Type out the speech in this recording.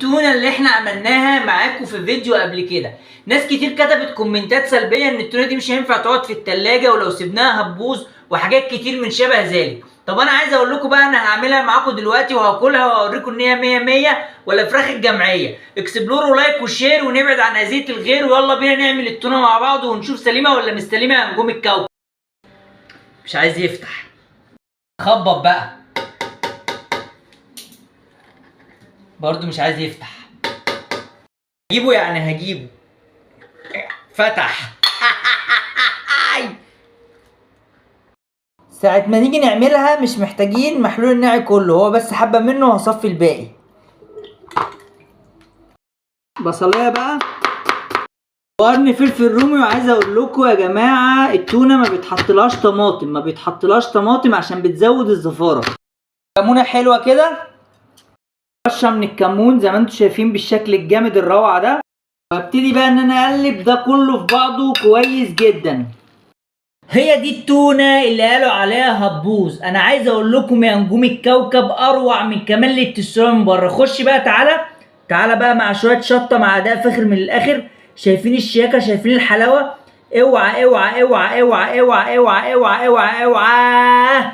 التونه اللي احنا عملناها معاكم في فيديو قبل كده. ناس كتير كتبت كومنتات سلبيه ان التونه دي مش هينفع تقعد في التلاجة ولو سيبناها هتبوظ وحاجات كتير من شبه ذلك. طب انا عايز اقول لكم بقى انا هعملها معاكم دلوقتي وهاكلها واوريكم ان هي 100 100 ولا فراخ الجمعيه. اكسبلوروا لايك وشير ونبعد عن اذيه الغير، ويلا بينا نعمل التونه مع بعض ونشوف سليمه ولا مش سليمه يا نجوم الكوكب. مش عايز يفتح. خبط بقى. برضو مش عايز يفتح. هجيبه يعني هجيبه. فتح. ساعة ما نيجي نعملها مش محتاجين محلول الناعي كله، هو بس حبة منه وهصفي الباقي. بصلاية بقى، وقرن فلفل رومي. وعايز اقول لكم يا جماعة التونة ما بيتحطلهاش طماطم عشان بتزود الزفارة. كمونة حلوة كده، رشة من الكمون زي ما انتم شايفين بالشكل الجامد الروعة ده. وابتدي بقى ان انا اقلب ده كله في بعضه كويس جدا. هي دي التونة اللي قالوا عليها هتبوظ. انا عايز اقول لكم يا نجوم الكوكب اروع من كمان اللي بتشتروها من بره. خش بقى، تعالى بقى مع شوية شطة مع اداء فاخر من الاخر. شايفين الشياكة، شايفين الحلاوة. اوعى اوعى اوعى اوعى اوعى اوعى اوعى اوعى اوعى